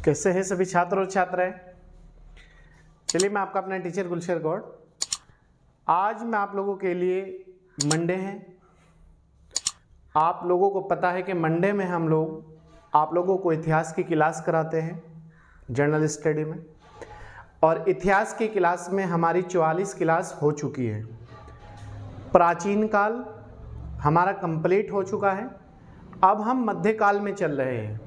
कैसे हैं सभी छात्र और छात्राएं। चलिए, मैं आपका अपना टीचर गुलशर गौड़। आज मैं आप लोगों के लिए मंडे है। आप लोगों को पता है कि मंडे में हम लोग आप लोगों को इतिहास की क्लास कराते हैं जनरल स्टडी में, और इतिहास की क्लास में हमारी 44 क्लास हो चुकी है। प्राचीन काल हमारा कंप्लीट हो चुका है। अब हम मध्यकाल में चल रहे हैं,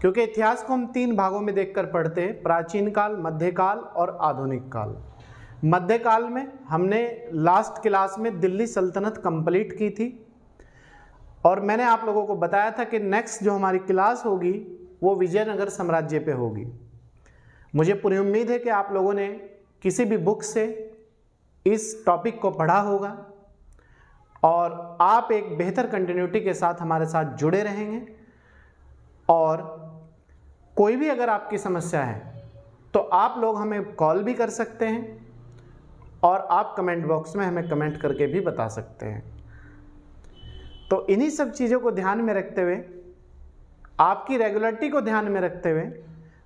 क्योंकि इतिहास को हम 3 भागों में देखकर पढ़ते हैं: प्राचीन काल, मध्यकाल और आधुनिक काल। मध्यकाल में हमने लास्ट क्लास में दिल्ली सल्तनत कंप्लीट की थी, और मैंने आप लोगों को बताया था कि नेक्स्ट जो हमारी क्लास होगी वो विजयनगर साम्राज्य पे होगी। मुझे पूरी उम्मीद है कि आप लोगों ने किसी भी बुक से इस टॉपिक को पढ़ा होगा और आप एक बेहतर कंटिन्यूटी के साथ हमारे साथ जुड़े रहेंगे। और कोई भी अगर आपकी समस्या है तो आप लोग हमें कॉल भी कर सकते हैं, और आप कमेंट बॉक्स में हमें कमेंट करके भी बता सकते हैं। तो इन्हीं सब चीज़ों को ध्यान में रखते हुए, आपकी रेगुलरिटी को ध्यान में रखते हुए,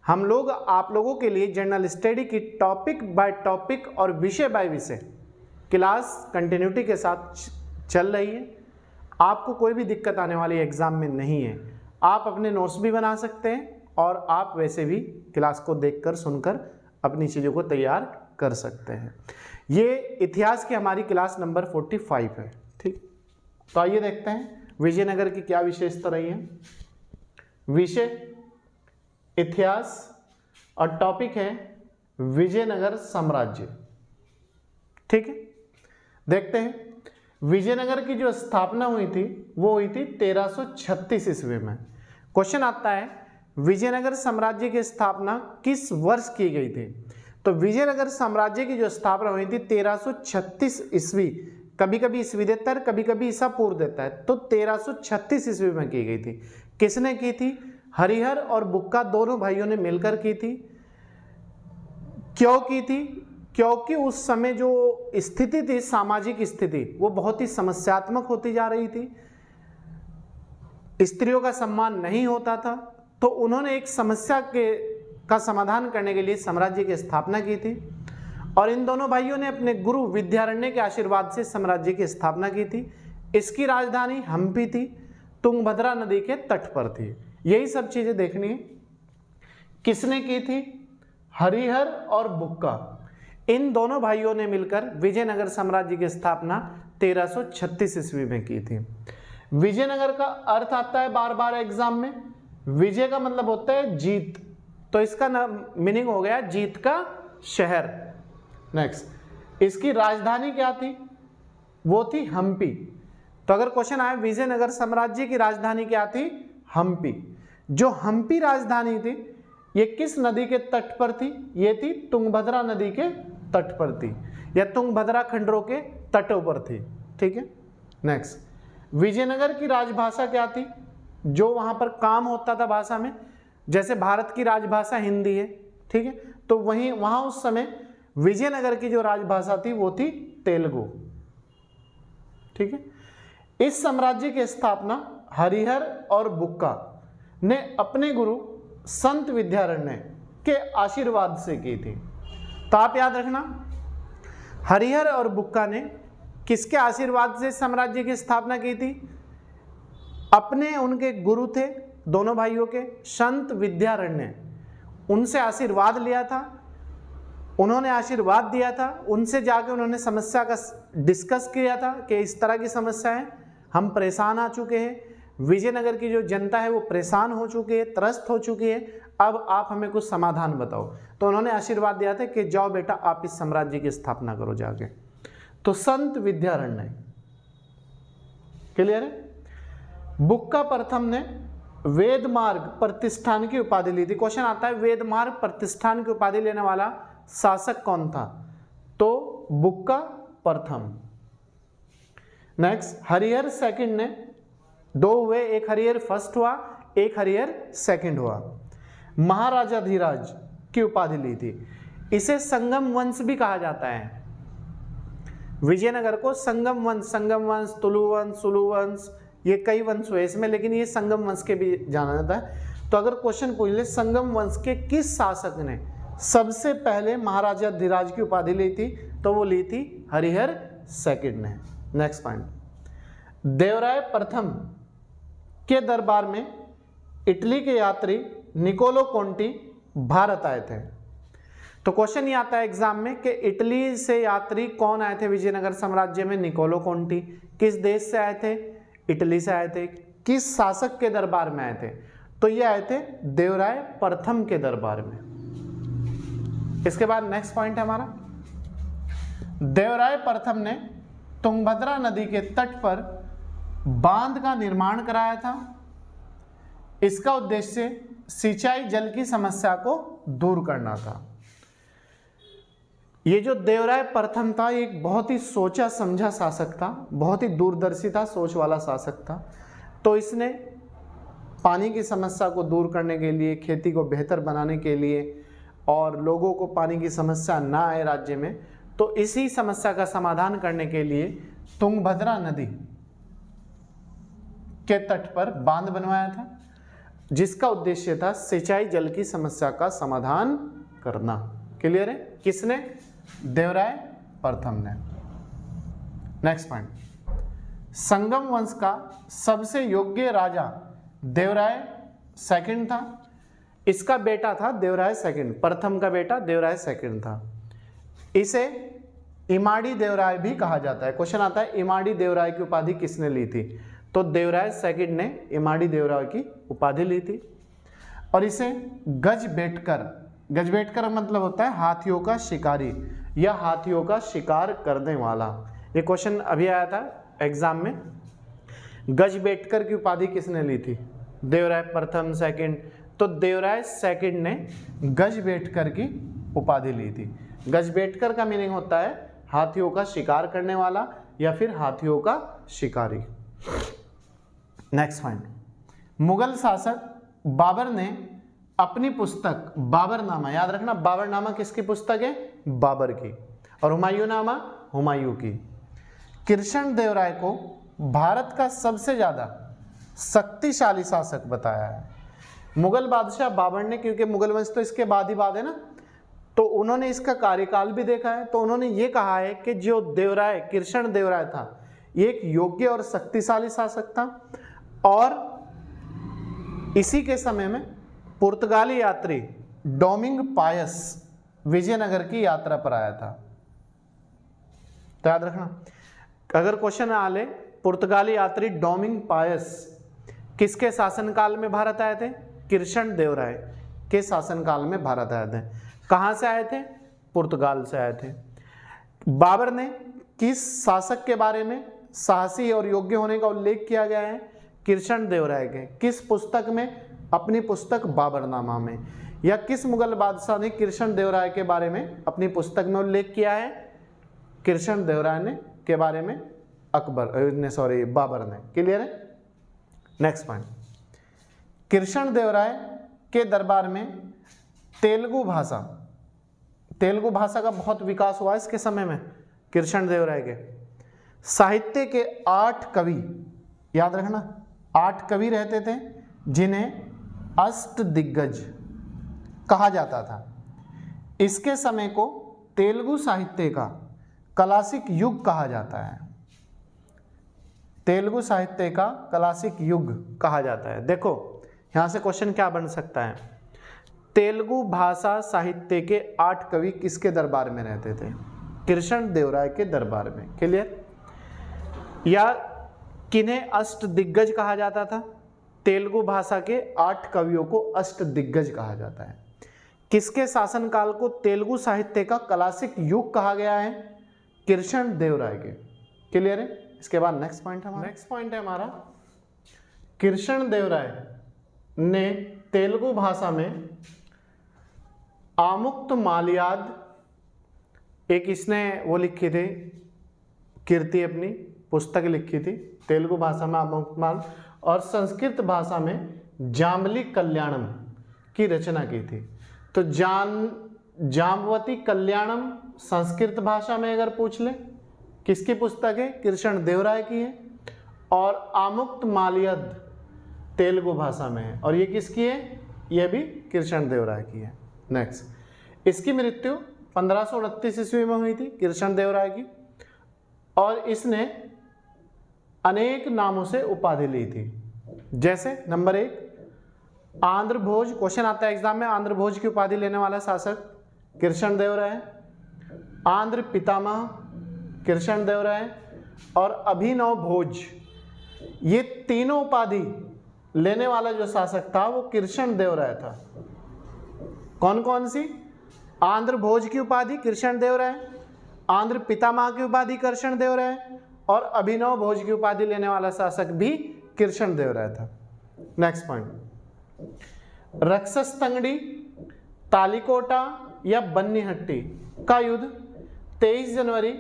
हम लोग आप लोगों के लिए जनरल स्टडी की टॉपिक बाय टॉपिक और विषय बाय विषय क्लास कंटिन्यूटी के साथ चल रही है। आपको कोई भी दिक्कत आने वाली एग्ज़ाम में नहीं है। आप अपने नोट्स भी बना सकते हैं, और आप वैसे भी क्लास को देखकर सुनकर अपनी चीज़ों को तैयार कर सकते हैं। ये इतिहास की हमारी क्लास नंबर 45 है। ठीक, तो आइए देखते हैं विजयनगर की क्या विशेषता रही है। विषय इतिहास और टॉपिक है विजयनगर साम्राज्य। ठीक है, देखते हैं। विजयनगर की जो स्थापना हुई थी वो हुई थी 1336 ईस्वी में। क्वेश्चन आता है विजयनगर साम्राज्य की स्थापना किस वर्ष की गई थी? तो विजयनगर साम्राज्य की जो स्थापना हुई थी 1336 ईस्वी, कभी कभी ईस्वी देता है, कभी कभी ईसा पूर्व देता है, तो 1336 ईस्वी में की गई थी। किसने की थी? हरिहर और बुक्का दोनों भाइयों ने मिलकर की थी। क्यों की थी? क्योंकि उस समय जो स्थिति थी, सामाजिक स्थिति, वो बहुत ही समस्यात्मक होती जा रही थी। स्त्रियों का सम्मान नहीं होता था, तो उन्होंने एक समस्या का समाधान करने के लिए साम्राज्य की स्थापना की थी। और इन दोनों भाइयों ने अपने गुरु विद्यारण्य के आशीर्वाद से साम्राज्य की स्थापना की थी। इसकी राजधानी हम्पी थी, तुंगभद्रा नदी के तट पर थी। यही सब चीजें देखनी है। किसने की थी? हरिहर और बुक्का, इन दोनों भाइयों ने मिलकर विजयनगर साम्राज्य की स्थापना 1336 ईस्वी में की थी। विजयनगर का अर्थ आता है बार बार एग्जाम में। विजय का मतलब होता है जीत, तो इसका मीनिंग हो गया जीत का शहर। नेक्स्ट, इसकी राजधानी क्या थी? वो थी हम्पी। तो अगर क्वेश्चन आए विजयनगर साम्राज्य की राजधानी क्या थी? हम्पी। जो हम्पी राजधानी थी ये किस नदी के तट पर थी? ये थी तुंगभद्रा नदी के तट पर थी, या तुंगभद्रा खंडरों के तटों पर थी। ठीक है, नेक्स्ट, विजयनगर की राजभाषा क्या थी? जो वहां पर काम होता था भाषा में, जैसे भारत की राजभाषा हिंदी है, ठीक है, तो वहां उस समय विजयनगर की जो राजभाषा थी वो थी तेलुगु। ठीक है, इस साम्राज्य की स्थापना हरिहर और बुक्का ने अपने गुरु संत विद्यारण्य के आशीर्वाद से की थी। तो आप याद रखना, हरिहर और बुक्का ने किसके आशीर्वाद से साम्राज्य की स्थापना की थी? अपने उनके गुरु थे दोनों भाइयों के, संत विद्यारण्य, उनसे आशीर्वाद लिया था। उन्होंने आशीर्वाद दिया था, उनसे जाके उन्होंने समस्या का डिस्कस किया था कि इस तरह की समस्या है, हम परेशान आ चुके हैं, विजयनगर की जो जनता है वो परेशान हो चुकी है, त्रस्त हो चुकी है, अब आप हमें कुछ समाधान बताओ। तो उन्होंने आशीर्वाद दिया था कि जाओ बेटा आप इस साम्राज्य की स्थापना करो जाके। तो संत विद्यारण्य, क्लियर है। बुक्का प्रथम ने वेदमार्ग प्रतिष्ठान की उपाधि ली थी। क्वेश्चन आता है वेदमार्ग प्रतिष्ठान की उपाधि लेने वाला शासक कौन था? तो बुक्का प्रथम। नेक्स्ट, हरिहर सेकंड ने, 2 हुए, एक हरिहर फर्स्ट हुआ, एक हरिहर सेकंड हुआ। महाराजा धीराज की उपाधि ली थी। इसे संगम वंश भी कहा जाता है। विजयनगर को संगम वंश, तुलु वंश, ये कई वंश हुए इसमें, लेकिन ये संगम वंश के भी जाना जाता है। तो अगर क्वेश्चन पूछ ले संगम वंश के किस शासक ने सबसे पहले महाराजा धीराज की उपाधि ली थी, तो वो ली थी हरिहर सेकंड ने। नेक्स्ट पॉइंट, देवराय प्रथम के दरबार में इटली के यात्री निकोलो कोंटी भारत आए थे। तो क्वेश्चन ये आता है एग्जाम में कि इटली से यात्री कौन आए थे विजयनगर साम्राज्य में? Niccolo Conti. किस देश से आए थे? इटली से आए थे। किस शासक के दरबार में आए थे? तो ये आए थे देवराय प्रथम के दरबार में। इसके बाद नेक्स्ट पॉइंट है हमारा, देवराय प्रथम ने तुंगभद्रा नदी के तट पर बांध का निर्माण कराया था। इसका उद्देश्य सिंचाई जल की समस्या को दूर करना था। ये जो देवराय प्रथम था एक बहुत ही सोचा समझा शासक था, बहुत ही दूरदर्शी था, सोच वाला शासक था। तो इसने पानी की समस्या को दूर करने के लिए, खेती को बेहतर बनाने के लिए और लोगों को पानी की समस्या ना आए राज्य में, तो इसी समस्या का समाधान करने के लिए तुंगभद्रा नदी के तट पर बांध बनवाया था, जिसका उद्देश्य था सिंचाई जल की समस्या का समाधान करना। क्लियर है? किसने? देवराय प्रथम ने। नेक्स्ट पॉइंट, संगम वंश का सबसे योग्य राजा देवराय सेकंड था। इसका बेटा था देवराय सेकंड, प्रथम का बेटा देवराय सेकंड था। इसे इमाड़ी देवराय भी कहा जाता है। क्वेश्चन आता है इमाड़ी देवराय की उपाधि किसने ली थी? तो देवराय सेकंड ने इमाड़ी देवराय की उपाधि ली थी। और इसे गजबेटकर मतलब होता है हाथियों का शिकारी या हाथियों का शिकार करने वाला। ये क्वेश्चन अभी आया था एग्जाम में। गजबेटकर की उपाधि किसने ली थी? देवराय प्रथम, सेकंड। तो देवराय सेकंड ने गजबेटकर की उपाधि ली थी। गजबेटकर का मीनिंग होता है हाथियों का शिकार करने वाला या फिर हाथियों का शिकारी। नेक्स्ट पॉइंट, मुगल शासक बाबर ने अपनी पुस्तक बाबरनामा, याद रखना बाबरनामा किसकी पुस्तक है? बाबर की। और हुमायूंनामा हुमायूं की। कृष्ण देवराय को भारत का सबसे ज्यादा शक्तिशाली शासक बताया है। मुगल बादशाह बाबर ने, क्योंकि मुगल वंश तो इसके बाद ही बाद है ना, तो उन्होंने इसका कार्यकाल भी देखा है। तो उन्होंने ये कहा है कि जो देवराय कृष्ण देवराय था ये एक योग्य और शक्तिशाली शासक था। और इसी के समय में पुर्तगाली यात्री डोमिंग पायस विजयनगर की यात्रा पर आया था। तो याद रखना, अगर क्वेश्चन आ ले पुर्तगाली यात्री डोमिंग पायस किसके शासनकाल में भारत आए थे? कृष्ण देवराय के शासनकाल में भारत आए थे। कहाँ से आए थे? पुर्तगाल से आए थे। बाबर ने किस शासक के बारे में साहसी और योग्य होने का उल्लेख किया गया है? कृष्ण देवराय के। किस पुस्तक में? अपनी पुस्तक बाबरनामा में। या किस मुगल बादशाह ने कृष्ण देवराय के बारे में अपनी पुस्तक में उल्लेख किया है? कृष्ण देवराय ने के बारे में बाबर ने। क्लियर है? नेक्स्ट पॉइंट, कृष्ण देवराय के दरबार में तेलुगु भाषा का बहुत विकास हुआ इसके समय में। कृष्ण देवराय के साहित्य के 8 कवि, याद रखना 8 कवि रहते थे, जिन्हें अष्टदिग्गज कहा जाता था। इसके समय को तेलुगु साहित्य का क्लासिक युग कहा जाता है। तेलुगु साहित्य का क्लासिक युग कहा जाता है। देखो यहां से क्वेश्चन क्या बन सकता है? तेलुगु भाषा साहित्य के 8 कवि किसके दरबार में रहते थे? कृष्ण देवराय के दरबार में। क्लियर? या किन्हें अष्टदिग्गज कहा जाता था? तेलुगु भाषा के 8 कवियों को अष्टदिग्गज कहा जाता है। किसके शासनकाल को तेलुगु साहित्य का क्लासिक युग कहा गया है? कृष्ण देवराय के। क्लियर है? इसके बाद नेक्स्ट पॉइंट है हमारा कृष्ण देवराय ने तेलुगु भाषा में आमुक्त मालयाद, एक इसने वो लिखी थी कीर्ति, अपनी पुस्तक लिखी थी तेलुगु भाषा में आमुक्त माल, और संस्कृत भाषा में जाम्बली कल्याणम की रचना की थी। तो जाम्बवती कल्याणम संस्कृत भाषा में अगर पूछ ले किसकी पुस्तक है? कृष्ण देवराय की है। और आमुक्त माल्यद तेलुगु भाषा में है। और ये किसकी है? ये भी कृष्ण देवराय की है। नेक्स्ट, इसकी मृत्यु 1529 ईस्वी में हुई थी, कृष्ण देवराय की। और इसने अनेक नामों से उपाधि ली थी, जैसे नंबर 1 आंध्र भोज, क्वेश्चन आता है एग्जाम में, आंध्र भोज की उपाधि लेने वाला शासक कृष्ण देवराय। आंध्र पितामह कृष्ण देवराय और अभिनव भोज, ये तीनों उपाधि लेने वाला जो शासक था वो कृष्ण देवराय था। कौन कौन सी? आंध्र भोज की उपाधि कृष्ण देवराय, आंध्र पितामह की उपाधि कृष्ण देवराय और अभिनव भोज की उपाधि लेने वाला शासक भी कृष्ण देवराय था। नेक्स्ट पॉइंट, रक्षसतंगड़ी, तालिकोटा या बन्नीहट्टी का युद्ध 23 जनवरी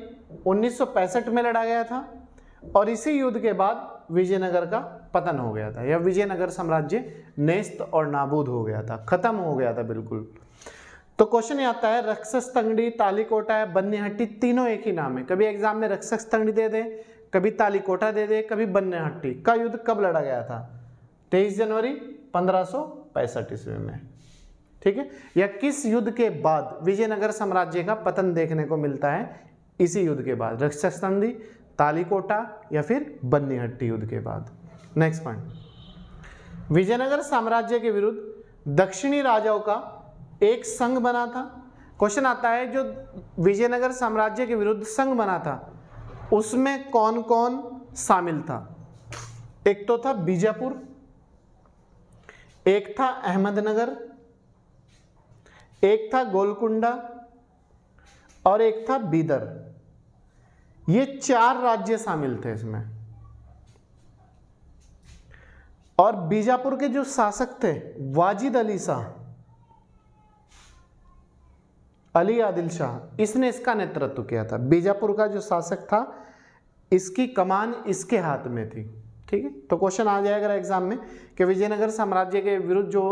1965 में लड़ा गया था। और इसी युद्ध के बाद विजयनगर का पतन हो गया था, या विजयनगर साम्राज्य नेस्त और नाबूद हो गया था, खत्म हो गया था बिल्कुल। तो क्वेश्चन आता है रक्षसतंगड़ी, तालिकोटा या बन्नीहट्टी, तीनों एक ही नाम है। कभी एग्जाम में रक्षसतंगड़ी दे दे, कभी तालिकोटा दे दे, कभी बन्नीहट्टी का युद्ध कब लड़ा गया था? 23 जनवरी 1565 ईस्वी में। ठीक है, या किस युद्ध के बाद विजयनगर साम्राज्य का पतन देखने को मिलता है? इसी युद्ध के बाद, रक्षसतंगड़ी, तालिकोटा या फिर बन्नीहट्टी युद्ध के बाद। नेक्स्ट पॉइंट, विजयनगर साम्राज्य के विरुद्ध दक्षिणी राजाओं का एक संघ बना था। क्वेश्चन आता है जो विजयनगर साम्राज्य के विरुद्ध संघ बना था उसमें कौन कौन शामिल था? एक तो था बीजापुर, एक था अहमदनगर, एक था गोलकुंडा और एक था बीदर। ये 4 राज्य शामिल थे इसमें। और बीजापुर के जो शासक थे वाजिद अली शाह, अली आदिल शाह, इसने इसका नेतृत्व किया था। बीजापुर का जो शासक था इसकी कमान इसके हाथ में थी। ठीक है, तो क्वेश्चन आ जाएगा एग्जाम में कि विजयनगर साम्राज्य के विरुद्ध जो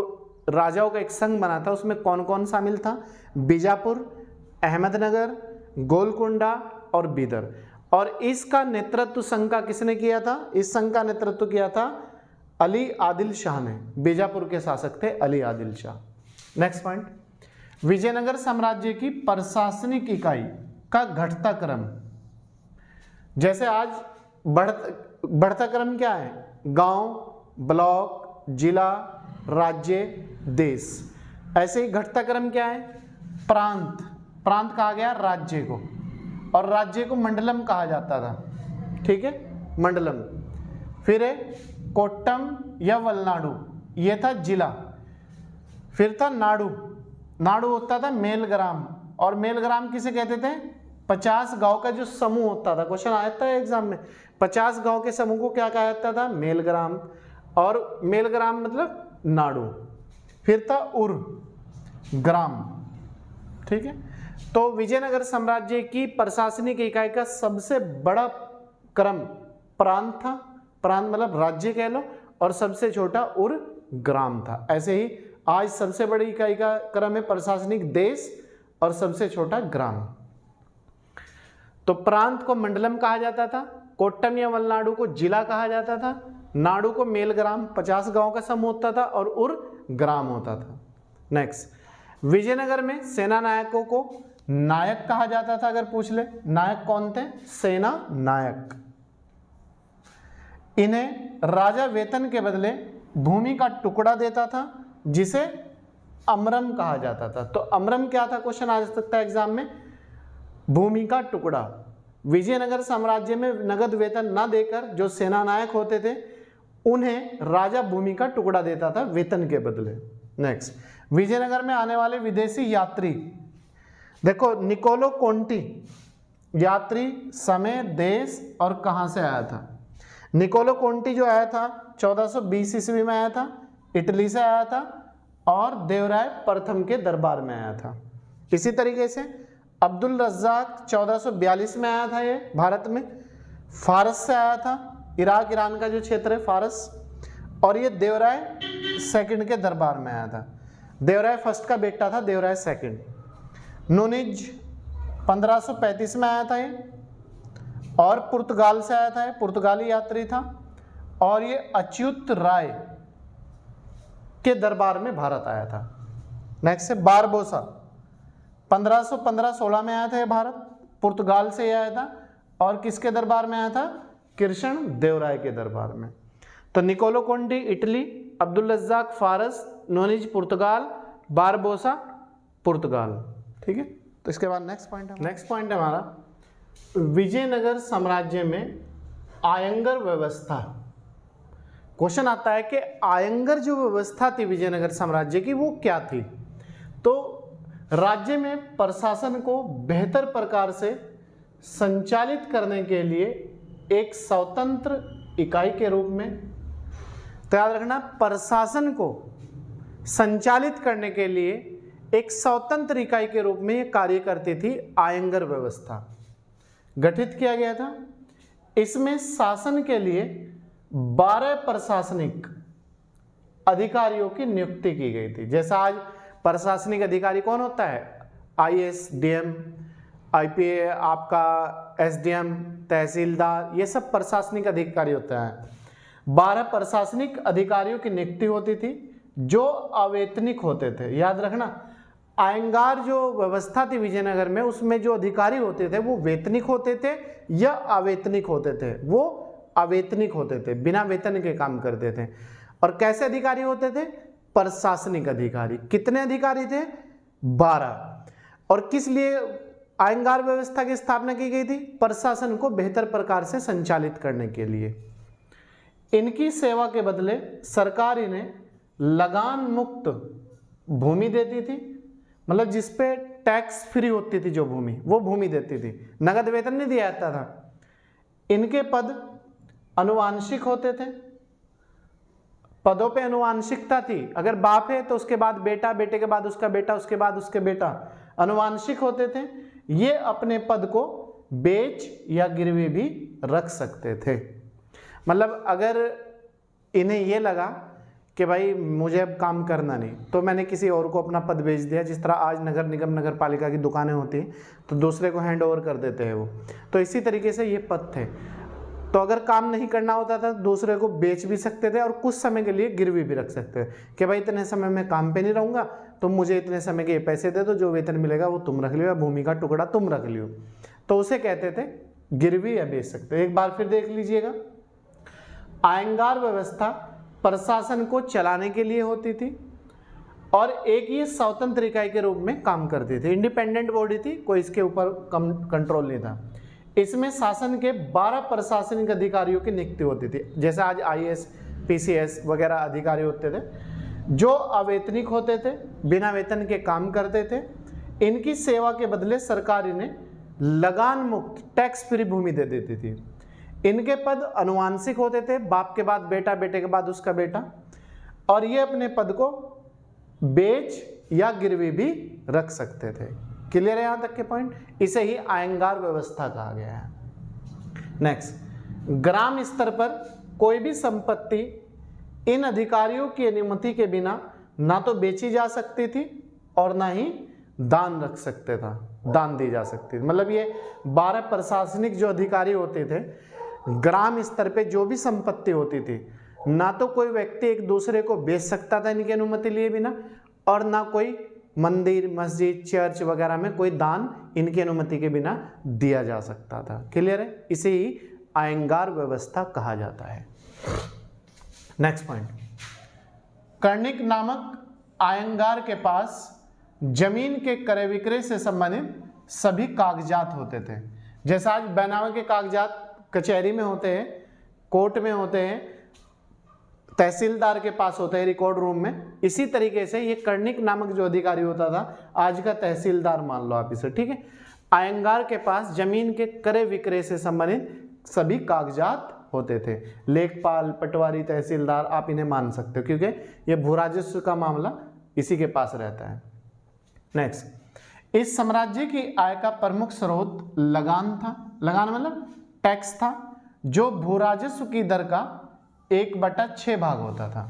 राजाओं का एक संघ बना था उसमें कौन कौन शामिल था? बीजापुर, अहमदनगर, गोलकुंडा और बीदर। और इसका नेतृत्व संघ का किसने किया था? इस संघ का नेतृत्व किया था अली आदिल शाह ने। बीजापुर के शासक थे अली आदिल शाह। नेक्स्ट पॉइंट, विजयनगर साम्राज्य की प्रशासनिक इकाई का घटता क्रम। जैसे आज बढ़ता क्रम क्या है? गांव, ब्लॉक, जिला, राज्य, देश। ऐसे ही घटता क्रम क्या है? प्रांत। प्रांत कहा गया राज्य को, और राज्य को मंडलम कहा जाता था। ठीक है, मंडलम। फिर है कोट्टम या वलनाडु, ये था जिला। फिर था नाडु। नाडु होता था मेलग्राम, और मेलग्राम किसे कहते थे? 50 गांव का जो समूह होता था। क्वेश्चन आया था एग्जाम में, 50 गांव के समूह को क्या कहा जाता था? मेलग्राम। और मेलग्राम मतलब नाडु। फिर था उर ग्राम। ठीक है, तो विजयनगर साम्राज्य की प्रशासनिक इकाई का सबसे बड़ा क्रम प्रांत था। प्रांत मतलब राज्य कह लो, और सबसे छोटा उर ग्राम था। ऐसे ही आज सबसे बड़ी इकाई का क्रम है प्रशासनिक देश, और सबसे छोटा ग्राम। तो प्रांत को मंडलम कहा जाता था, कोट्टम या वलनाडु को जिला कहा जाता था, नाडु को मेलग्राम 50 गांव का समूह होता था, और उर ग्राम होता था। नेक्स्ट, विजयनगर में सेना नायकों को नायक कहा जाता था। अगर पूछ ले नायक कौन थे? सेना नायक। इन्हें राजा वेतन के बदले भूमि का टुकड़ा देता था, जिसे अमरम कहा जाता था। तो अमरम क्या था? क्वेश्चन आ सकता है एग्जाम में। भूमि का टुकड़ा। विजयनगर साम्राज्य में नगद वेतन न देकर जो सेना नायक होते थे उन्हें राजा भूमि का टुकड़ा देता था वेतन के बदले। नेक्स्ट, विजयनगर में आने वाले विदेशी यात्री। देखो निकोलो कोंटी यात्री, समय, देश और कहां से आया था? निकोलो कोंटी जो आया था 1420 ईस्वी में आया था, इटली से आया था, और देवराय प्रथम के दरबार में आया था। इसी तरीके से अब्दुल रज्जाक 1442 में आया था, ये भारत में फारस से आया था, इराक ईरान का जो क्षेत्र है फारस, और ये देवराय सेकंड के दरबार में आया था। देवराय फर्स्ट का बेटा था देवराय सेकंड। नूनिज 1535 में आया था ये, और पुर्तगाल से आया था, पुर्तगाली यात्री था, और ये अच्युत राय के दरबार में भारत आया था। नेक्स्ट है बारबोसा, 1515-16 में आया था ये भारत, पुर्तगाल से आया था, और किसके दरबार में आया था? कृष्ण देवराय के दरबार में। तो निकोलो कोंडी इटली, अब्दुल रज्जाक फारस, नोनिज पुर्तगाल, बारबोसा पुर्तगाल। ठीक है, तो इसके बाद नेक्स्ट पॉइंट है हमारा विजयनगर साम्राज्य में आयंगर व्यवस्था। क्वेश्चन आता है कि आयंगर जो व्यवस्था थी विजयनगर साम्राज्य की वो क्या थी? तो राज्य में प्रशासन को बेहतर प्रकार से संचालित करने के लिए एक स्वतंत्र इकाई के रूप में, तो याद रखना, प्रशासन को संचालित करने के लिए एक स्वतंत्र इकाई के रूप में यह कार्य करती थी आयंगर व्यवस्था, गठित किया गया था। इसमें शासन के लिए 12 प्रशासनिक अधिकारियों की नियुक्ति की गई थी। जैसा आज प्रशासनिक अधिकारी कौन होता है? आईएएस, डीएम, आईपीए, आपका एसडीएम, तहसीलदार, ये सब प्रशासनिक अधिकारी होता है। 12 प्रशासनिक अधिकारियों की नियुक्ति होती थी जो अवेतनिक होते थे। याद रखना, आयंगार जो व्यवस्था थी विजयनगर में, उसमें जो अधिकारी होते थे वो वेतनिक होते थे या अवेतनिक होते थे? वो अवेतनिक होते थे, बिना वेतन के काम करते थे। और कैसे अधिकारी होते थे? प्रशासनिक अधिकारी। कितने अधिकारी थे? 12। और किस लिए आयंगार व्यवस्था की स्थापना की गई थी? प्रशासन को बेहतर प्रकार से संचालित करने के लिए। इनकी सेवा के बदले सरकार इन्हें लगान मुक्त भूमि देती थी, मतलब जिसपे टैक्स फ्री होती थी जो भूमि, वो भूमि देती थी, नगद वेतन नहीं दिया जाता था। इनके पद अनुवांशिक होते थे, पदों पे अनुवांशिकता थी। अगर बाप है तो उसके बाद बेटा, बेटे के बाद उसका बेटा, उसके बाद उसके बेटा, अनुवांशिक होते थे। ये अपने पद को बेच या गिरवी भी रख सकते थे। मतलब अगर इन्हें ये लगा कि भाई मुझे अब काम करना नहीं, तो मैंने किसी और को अपना पद बेच दिया। जिस तरह आज नगर निगम, नगर पालिका की दुकानें होती हैं तो दूसरे को हैंड ओवर कर देते हैं वो, तो इसी तरीके से ये पद थे। तो अगर काम नहीं करना होता था दूसरे को बेच भी सकते थे और कुछ समय के लिए गिरवी भी रख सकते थे कि भाई इतने समय में काम पे नहीं रहूँगा, तुम मुझे इतने समय के पैसे दे दो, जो वेतन मिलेगा वो तुम रख लियो, भूमि का टुकड़ा तुम रख लियो। तो उसे कहते थे गिरवी या बेच सकते। एक बार फिर देख लीजिएगा, आयंगार व्यवस्था प्रशासन को चलाने के लिए होती थी और एक ये स्वतंत्र इकाई के रूप में काम करती थी। इंडिपेंडेंट बॉडी थी, कोई इसके ऊपर कंट्रोल नहीं था। इसमें शासन के 12 प्रशासनिक अधिकारियों की नियुक्ति होती थी। जैसे आज आईएएस, पीसीएस वगैरह अधिकारी होते थे जो अवेतनिक होते थे, बिना वेतन के काम करते थे। इनकी सेवा के बदले सरकार इन्हें लगान मुक्त टैक्स फ्री भूमि दे देती थी। इनके पद अनुवांशिक होते थे, बाप के बाद बेटा, बेटे के बाद उसका बेटा, और ये अपने पद को बेच या गिरवी भी रख सकते थे। क्लियर है यहां तक के पॉइंट? इसे ही आयंगार व्यवस्था कहा गया है। नेक्स्ट, ग्राम स्तर पर कोई भी संपत्ति इन अधिकारियों की अनुमति के बिना ना तो बेची जा सकती थी और ना ही दान रख सकते था, दान दी जा सकती थी। मतलब ये 12 प्रशासनिक जो अधिकारी होते थे, ग्राम स्तर पे जो भी संपत्ति होती थी, ना तो कोई व्यक्ति एक दूसरे को बेच सकता था इनकी अनुमति लिए बिना, और ना कोई मंदिर, मस्जिद, चर्च वगैरह में कोई दान इनकी अनुमति के बिना दिया जा सकता था। क्लियर है? इसे ही आयंगार व्यवस्था कहा जाता है। नेक्स्ट पॉइंट, कर्णिक नामक आयंगार के पास जमीन के क्रय विक्रय से संबंधित सभी कागजात होते थे। जैसा आज बनावे के कागजात कचहरी में होते हैं, कोर्ट में होते हैं, तहसीलदार के पास होते हैं रिकॉर्ड रूम में, इसी तरीके से ये कर्णिक नामक जो अधिकारी होता था, आज का तहसीलदार मान लो आप इसे, ठीक है। आयंगार के पास जमीन के क्रय विक्रय से संबंधित सभी कागजात होते थे। लेखपाल, पटवारी, तहसीलदार आप इन्हें मान सकते हो क्योंकि ये भू राजस्व का मामला इसी के पास रहता है। नेक्स्ट, इस साम्राज्य की आय का प्रमुख स्रोत लगान था। लगान मतलब टैक्स था, जो भू राजस्व की दर का 1/6 भाग होता था।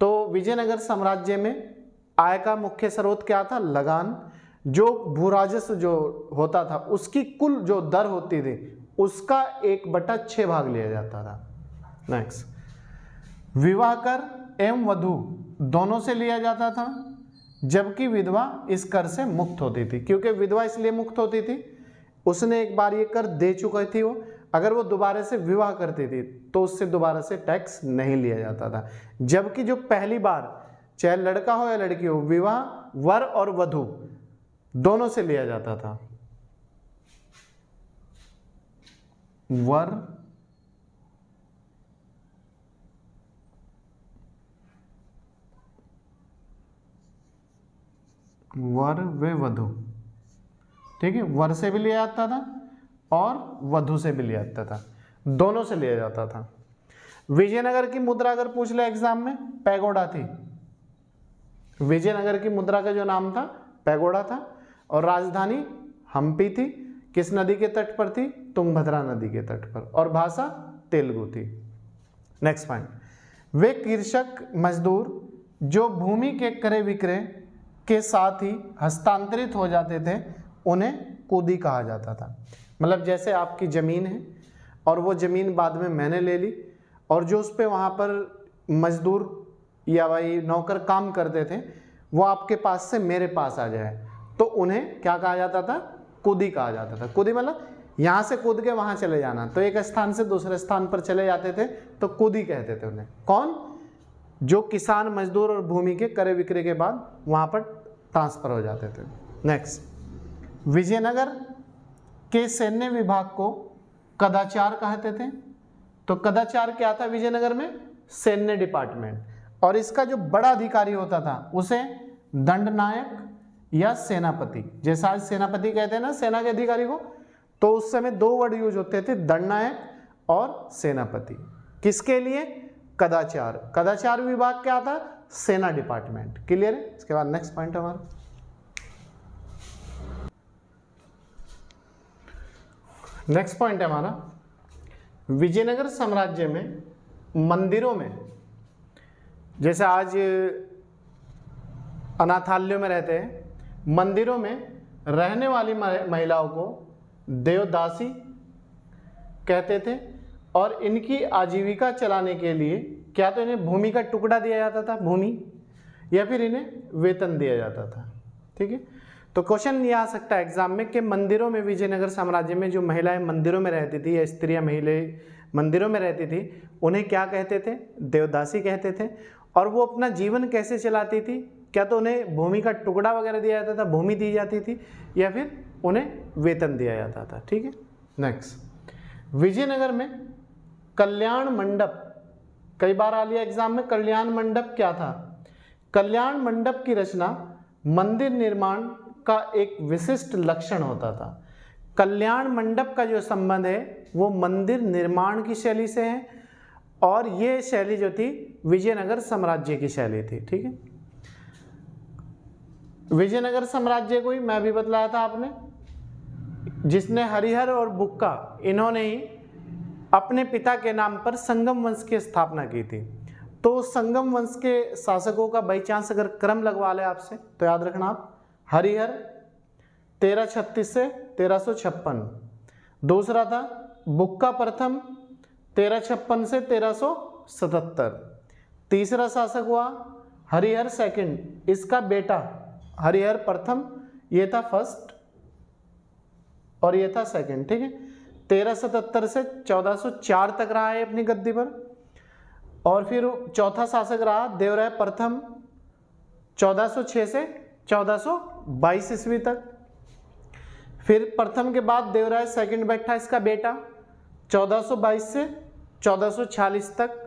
तो विजयनगर साम्राज्य में आय का मुख्य स्रोत क्या था? लगान। जो भू राजस्व जो होता था उसकी कुल जो दर होती थी उसका 1/6 भाग लिया जाता था। नेक्स्ट, विवाह कर एवं वधू दोनों से लिया जाता था, जबकि विधवा इस कर से मुक्त होती थी। क्योंकि विधवा इसलिए मुक्त होती थी, उसने एक बार ये कर दे चुकी थी वो, अगर वो दोबारा से विवाह करती थी तो उससे दोबारा से टैक्स नहीं लिया जाता था। जबकि जो पहली बार, चाहे लड़का हो या लड़की हो, विवाह वर और वधू दोनों से लिया जाता था। वर व वधू, ठीक है, वर से भी लिया जाता था और वधू से भी लिया जाता था, दोनों से लिया जाता था। विजयनगर की मुद्रा अगर पूछ ले एग्जाम में, पैगोडा थी। विजयनगर की मुद्रा का जो नाम था पैगोडा था, और राजधानी हम्पी थी। किस नदी के तट पर थी? तुंगभद्रा नदी के तट पर, और भाषा तेलुगु थी। नेक्स्ट पॉइंट, वे कृषक मजदूर जो भूमि के क्रय विक्रय के साथ ही हस्तांतरित हो जाते थे, उन्हें कुदी कहा जाता था। मतलब जैसे आपकी ज़मीन है और वो ज़मीन बाद में मैंने ले ली, और जो उस पर वहाँ पर मजदूर या भाई नौकर काम करते थे, वो आपके पास से मेरे पास आ जाए, तो उन्हें क्या कहा जाता था? कुदी कहा जाता था। कुदी मतलब यहाँ से कूद के वहाँ चले जाना, तो एक स्थान से दूसरे स्थान पर चले जाते थे तो कुदी कहते थे उन्हें। कौन? जो किसान मजदूर और भूमि के क्रय विक्रय के बाद वहाँ पर ट्रांसफर हो जाते थे। नेक्स्ट, विजयनगर के सैन्य विभाग को कदाचार कहते थे। तो कदाचार क्या था विजयनगर में? सैन्य डिपार्टमेंट। और इसका जो बड़ा अधिकारी होता था उसे दंडनायक या सेनापति, जैसा आज सेनापति कहते हैं ना सेना के अधिकारी को, तो उस समय 2 वर्ड यूज होते थे, दंडनायक और सेनापति। किसके लिए? कदाचार। कदाचार विभाग क्या था? सेना डिपार्टमेंट। क्लियर है? इसके बाद नेक्स्ट पॉइंट हमारा, नेक्स्ट पॉइंट है हमारा, विजयनगर साम्राज्य में मंदिरों में, जैसे आज अनाथालयों में रहते हैं, मंदिरों में रहने वाली महिलाओं को देवदासी कहते थे, और इनकी आजीविका चलाने के लिए क्या तो इन्हें भूमि का टुकड़ा दिया जाता था, भूमि, या फिर इन्हें वेतन दिया जाता था। ठीक है, तो क्वेश्चन ये आ सकता है एग्जाम में कि मंदिरों में, विजयनगर साम्राज्य में जो महिलाएं मंदिरों में रहती थी या स्त्रियां महिलाएं मंदिरों में रहती थी, उन्हें क्या कहते थे? देवदासी कहते थे। और वो अपना जीवन कैसे चलाती थी? क्या तो उन्हें भूमि का टुकड़ा वगैरह दिया जाता था, भूमि दी जाती थी, या फिर उन्हें वेतन दिया जाता था। ठीक है, नेक्स्ट, विजयनगर में कल्याण मंडप, कई बार आ लिया एग्जाम में, कल्याण मंडप क्या था? कल्याण मंडप की रचना मंदिर निर्माण का एक विशिष्ट लक्षण होता था। कल्याण मंडप का जो संबंध है वो मंदिर निर्माण की शैली से है, और ये शैली जो थी विजयनगर साम्राज्य की शैली थी। ठीक है, विजयनगर साम्राज्य को ही मैं भी बतलाया था आपने, जिसने हरिहर और बुक्का, इन्होंने ही अपने पिता के नाम पर संगम वंश की स्थापना की थी। तो संगम वंश के शासकों का बाई चांस अगर क्रम लगवा ले आपसे तो याद रखना आप, हरिहर 1336 से 1356, दूसरा था बुक्का प्रथम 1356 से 1377, तीसरा शासक हुआ हरिहर सेकंड, इसका बेटा हरिहर प्रथम, ये था फर्स्ट और ये था सेकंड। ठीक है, 1377 से 1404 तक रहा है अपनी गद्दी पर। और फिर चौथा शासक रहा देवराय प्रथम 1406 से 1422 ईस्वी तक। फिर प्रथम के बाद देवराय सेकंड बैठा, इसका बेटा 1422 से 1446 तक।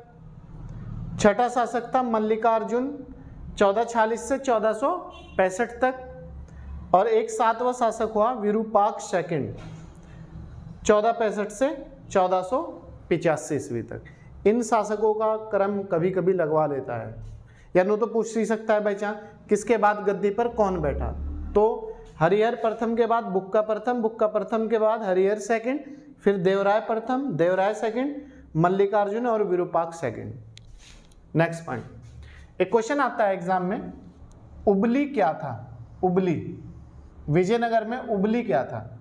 छठा शासक था मल्लिकार्जुन 1446 से 1465 तक। और एक सातवां शासक हुआ विरूपाक्ष सेकंड 1465 से 1485 ईस्वी तक। इन शासकों का क्रम कभी कभी लगवा लेता है, या नो तो पूछ ही सकता है भाई चांस किसके बाद गद्दी पर कौन बैठा। तो हरिहर प्रथम के बाद बुक्का प्रथम, बुक्का प्रथम के बाद हरिहर सेकंड, फिर देवराय प्रथम, देवराय सेकंड, मल्लिकार्जुन और विरूपाक्ष सेकंड। नेक्स्ट पॉइंट, एक क्वेश्चन आता है एग्जाम में, उबली क्या था? उबली, विजयनगर में उबली क्या था?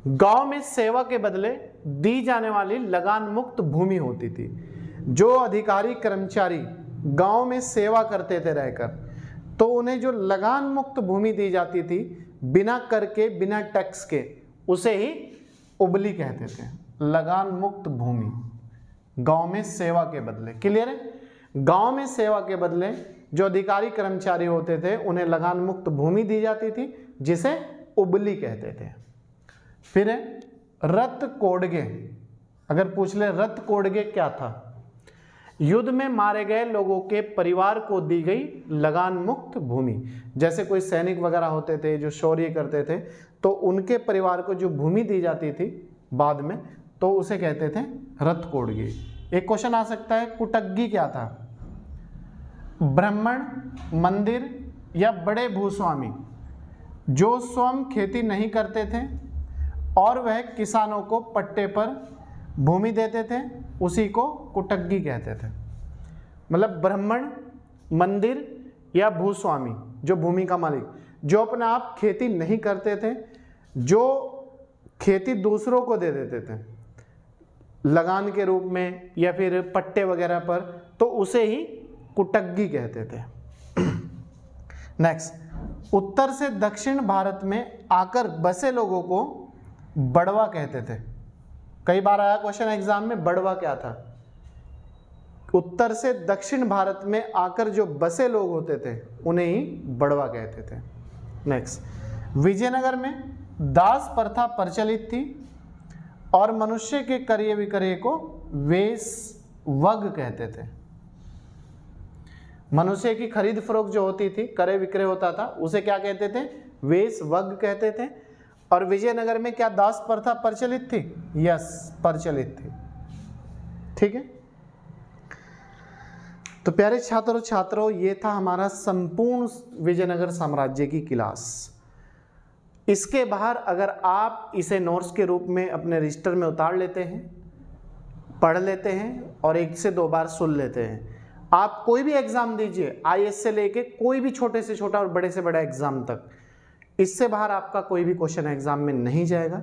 गांव में सेवा के बदले दी जाने वाली लगान मुक्त भूमि होती थी। जो अधिकारी कर्मचारी गांव में सेवा करते थे रहकर, तो उन्हें जो लगान मुक्त भूमि दी जाती थी बिना कर के, बिना टैक्स के, उसे ही उबली कहते थे। लगान मुक्त भूमि गांव में सेवा के बदले, क्लियर है? गांव में सेवा के बदले जो अधिकारी कर्मचारी होते थे उन्हें लगान मुक्त भूमि दी जाती थी, जिसे उबली कहते थे। फिर है रत कोडगे। अगर पूछ ले रत कोडगे क्या था? युद्ध में मारे गए लोगों के परिवार को दी गई लगान मुक्त भूमि। जैसे कोई सैनिक वगैरह होते थे जो शौर्य करते थे, तो उनके परिवार को जो भूमि दी जाती थी बाद में, तो उसे कहते थे रत कोडगे। एक क्वेश्चन आ सकता है, कुटग्गी क्या था? ब्राह्मण, मंदिर या बड़े भूस्वामी जो स्वयं खेती नहीं करते थे और वह किसानों को पट्टे पर भूमि देते थे, उसी को कुटग्गी कहते थे। मतलब ब्राह्मण, मंदिर या भूस्वामी जो भूमि का मालिक, जो अपने आप खेती नहीं करते थे, जो खेती दूसरों को दे देते थे लगान के रूप में या फिर पट्टे वगैरह पर, तो उसे ही कुटग्गी कहते थे। नेक्स्ट, उत्तर से दक्षिण भारत में आकर बसे लोगों को बड़वा कहते थे। कई बार आया क्वेश्चन एग्जाम में, बड़वा क्या था? उत्तर से दक्षिण भारत में आकर जो बसे लोग होते थे उन्हें ही बड़वा कहते थे। नेक्स्ट, विजयनगर में दास प्रथा प्रचलित थी और मनुष्य के क्रय विक्रय को वेश्वग कहते थे। मनुष्य की खरीद फरोख्त जो होती थी, क्रय विक्रय होता था, उसे क्या कहते थे? वेश्वग कहते थे। और विजयनगर में क्या दास प्रथा प्रचलित थी? यस, प्रचलित थी। ठीक है, तो प्यारे छात्रों छात्रों, ये था हमारा संपूर्ण विजयनगर साम्राज्य की क्लास। इसके बाहर अगर आप इसे नोट्स के रूप में अपने रजिस्टर में उतार लेते हैं, पढ़ लेते हैं और 1 से 2 बार सुन लेते हैं, आप कोई भी एग्जाम दीजिए, आईएएस से लेके कोई भी छोटे से छोटा और बड़े से बड़ा एग्जाम तक, इससे बाहर आपका कोई भी क्वेश्चन एग्जाम में नहीं जाएगा।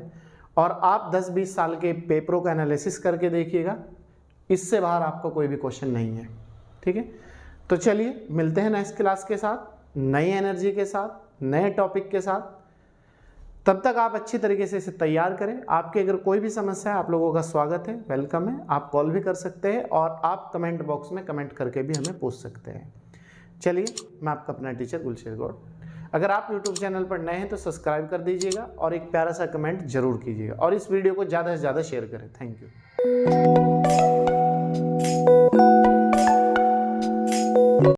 और आप 10-20 साल के पेपरों का एनालिसिस करके देखिएगा, इससे बाहर आपका कोई भी क्वेश्चन नहीं है। ठीक है, तो चलिए मिलते हैं नेक्स्ट क्लास के साथ, नई एनर्जी के साथ, नए टॉपिक के साथ। तब तक आप अच्छी तरीके से इसे तैयार करें। आपकी अगर कोई भी समस्या है, आप लोगों का स्वागत है, वेलकम है। आप कॉल भी कर सकते हैं और आप कमेंट बॉक्स में कमेंट करके भी हमें पूछ सकते हैं। चलिए, मैं आपका अपना टीचर गुलशेर गौड़। अगर आप YouTube चैनल पर नए हैं तो सब्सक्राइब कर दीजिएगा और एक प्यारा सा कमेंट जरूर कीजिएगा और इस वीडियो को ज़्यादा से ज़्यादा शेयर करें। Thank you.